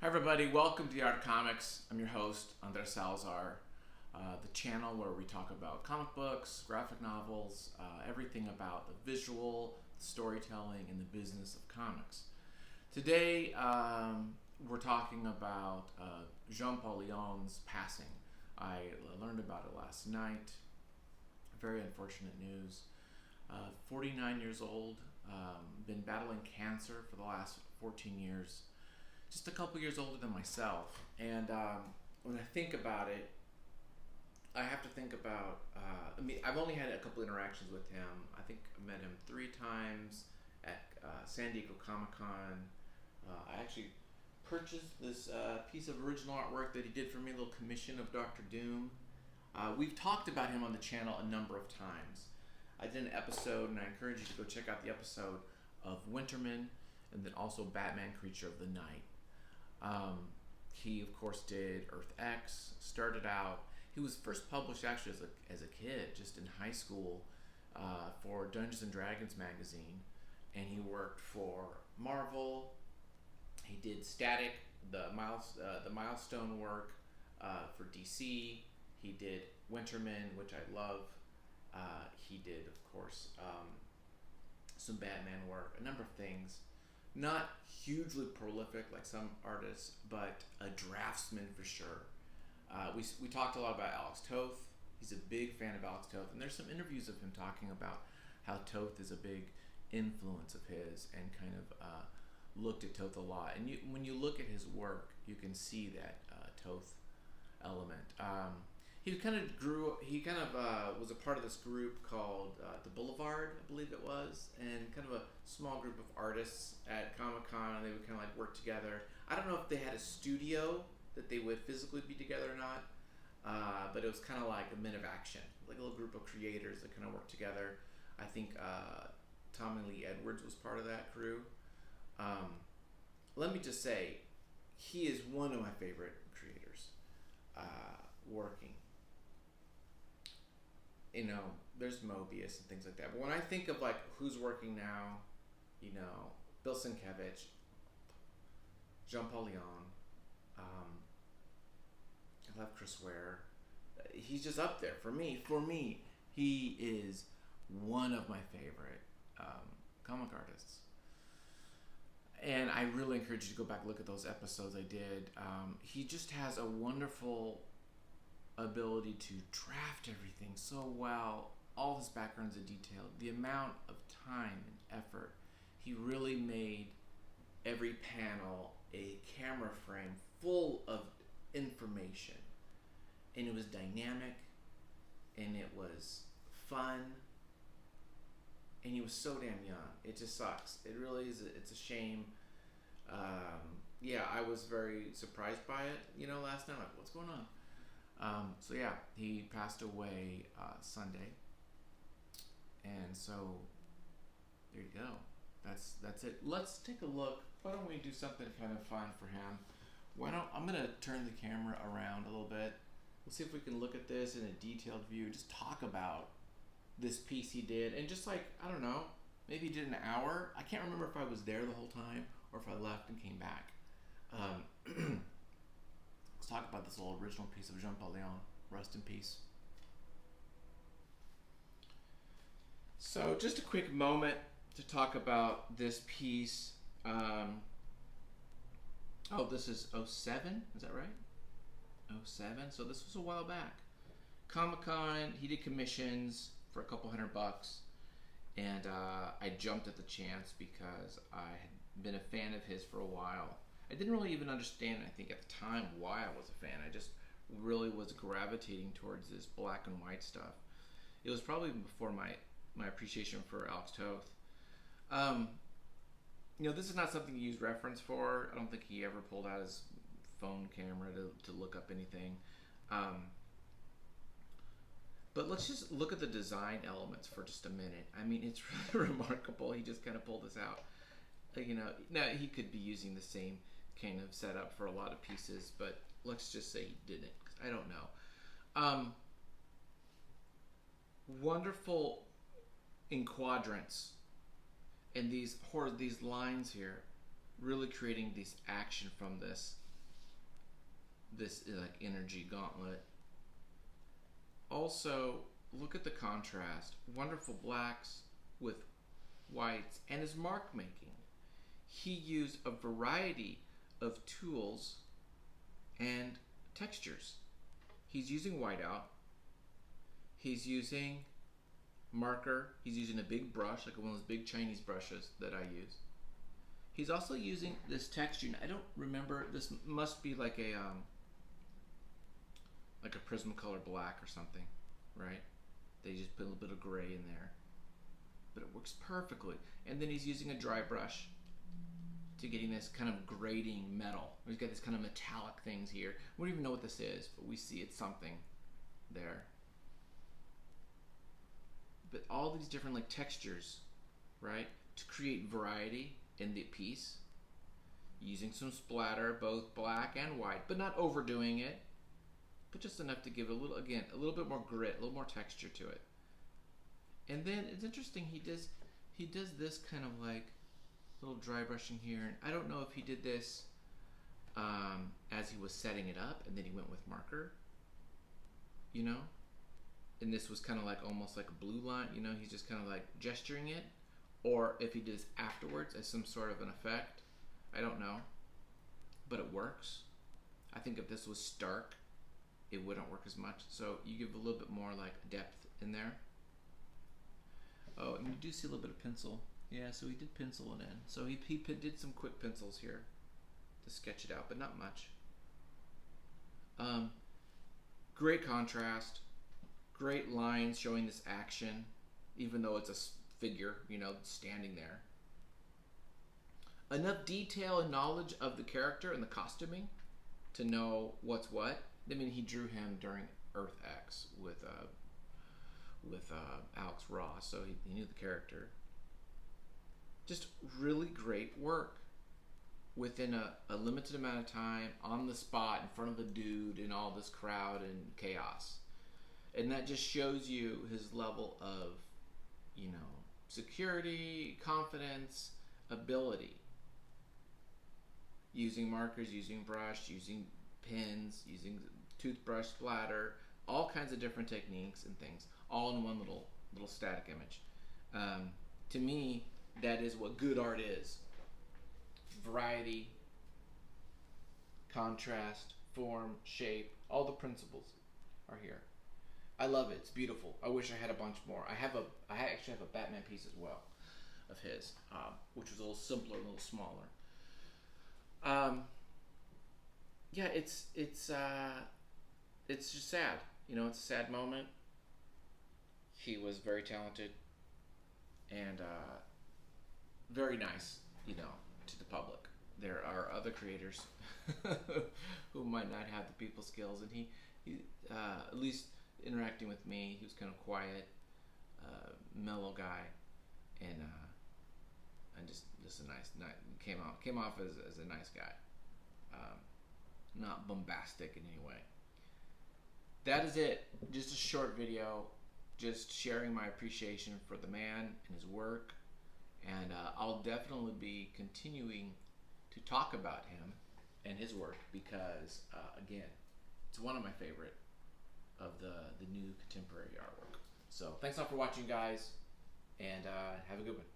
Everybody, welcome to The Art of Comics. I'm your host, Andres Salazar, the channel where we talk about comic books, graphic novels, everything about the visual, storytelling, and the business of comics. Today, we're talking about Jean-Paul Leon's passing. I learned about it last night. Very unfortunate news. 49 years old, been battling cancer for the last 14 years. Just a couple years older than myself, and when I think about it, I have to think about. I've only had a couple interactions with him. I think I met him 3 times at San Diego Comic-Con. I actually purchased this piece of original artwork that he did for me, a little commission of Dr. Doom. We've talked about him on the channel a number of times. I did an episode, and I encourage you to go check out the episode of Winterman, and then also Batman Creature of the Night. He of course did Earth X. Started out, he was first published actually as a kid, just in high school, for Dungeons and Dragons magazine, and he worked for Marvel. He did Static, the milestone work for DC. He did Winterman, which I love. He did, of course, some Batman work, a number of things. Not hugely prolific like some artists, but a draftsman for sure. We talked a lot about Alex Toth. He's a big fan of Alex Toth, and there's some interviews of him talking about how Toth is a big influence of his, and kind of looked at Toth a lot. And when you look at his work, you can see that Toth element. He kind of was a part of this group called the Boulevard, I believe it was, and kind of a small group of artists at Comic-Con, and they would kind of like work together. I don't know if they had a studio that they would physically be together or not, but it was kind of like a men of action, like a little group of creators that kind of worked together. I think Tom and Lee Edwards was part of that crew. Let me just say, he is one of my favorite creators working. You know, there's Mobius and things like that. But when I think of like who's working now, you know, Bill Sienkiewicz, Jean-Paul Leon, I love Chris Ware. He's just up there for me. For me, he is one of my favorite comic artists. And I really encourage you to go back and look at those episodes I did. He just has a wonderful ability to draft everything so well, all his backgrounds are detailed, the amount of time and effort. He really made every panel a camera frame full of information, and it was dynamic, and it was fun, and he was so damn young. It just sucks. It really is. It's a shame. I was very surprised by it, last night, like, what's going on? He passed away Sunday, and so there you go. That's it. Let's take a look. Why don't we do something kind of fun for him? I'm gonna turn the camera around a little bit. We'll see if we can look at this in a detailed view. Just talk about this piece he did, and just like, I don't know, maybe he did an hour. I can't remember if I was there the whole time or if I left and came back. Let's talk about this little original piece of Jean-Paul Leon. Rest in peace. So just a quick moment to talk about this piece. This is 07, is that right? 07, so this was a while back. Comic-Con, he did commissions for a couple $100, and I jumped at the chance because I had been a fan of his for a while. I didn't really even understand, I think at the time, why I was a fan. I just really was gravitating towards this black and white stuff. It was probably before my appreciation for Alex Toth. This is not something he used reference for. I don't think he ever pulled out his phone camera to look up anything. But let's just look at the design elements for just a minute. I mean, it's really remarkable. He just kind of pulled this out. Now he could be using the same kind of setup for a lot of pieces, but let's just say he didn't, because I don't know. Wonderful in quadrants, and these lines here, really creating this action from this this like energy gauntlet. Also, look at the contrast. Wonderful blacks with whites, and his mark making. He used a variety of tools and textures. He's using whiteout. He's using marker. He's using a big brush, like one of those big Chinese brushes that I use. He's also using this texture. I don't remember. This must be like a Prismacolor black or something, right? They just put a little bit of gray in there, but it works perfectly. And then he's using a dry brush to getting this kind of grating metal. He's got this kind of metallic things here. We don't even know what this is, but we see it's something there. But all these different like textures, right, to create variety in the piece, using some splatter, both black and white, but not overdoing it, but just enough to give a little, again, a little bit more grit, a little more texture to it. And then it's interesting, he does this kind of like little dry brushing here, and I don't know if he did this as he was setting it up, and then he went with marker, you know, and this was kind of like almost like a blue line, you know, he's just kind of like gesturing it, or if he did this afterwards as some sort of an effect, I don't know, but it works. I think if this was stark, it wouldn't work as much, so you give a little bit more like depth in there. Oh, and you do see a little bit of pencil. Yeah, so he did pencil it in. So he did some quick pencils here to sketch it out, but not much. Great contrast, great lines showing this action, even though it's a figure, you know, standing there. Enough detail and knowledge of the character and the costuming to know what's what. I mean, he drew him during Earth X with Alex Ross, so he knew the character. Just really great work within a limited amount of time, on the spot, in front of a dude, in all this crowd and chaos. And that just shows you his level of, you know, security, confidence, ability. Using markers, using brush, using pens, using toothbrush splatter, all kinds of different techniques and things, all in one little static image. To me, that is what good art is. Variety, contrast, form, shape, all the principles are here. I love it. It's beautiful. I wish I had a bunch more. I actually have a Batman piece as well of his, which was a little simpler, a little smaller. Yeah, it's just sad. You know, it's a sad moment. He was very talented and very nice, you know, to the public. There are other creators who might not have the people skills, and he at least interacting with me, he was kind of quiet, mellow guy, and just a nice came off as a nice guy, not bombastic in any way. That is it. Just a short video, just sharing my appreciation for the man and his work, and I'll definitely be continuing to talk about him and his work because again, it's one of my favorite of the new contemporary artwork. So thanks a lot for watching, guys, and have a good one.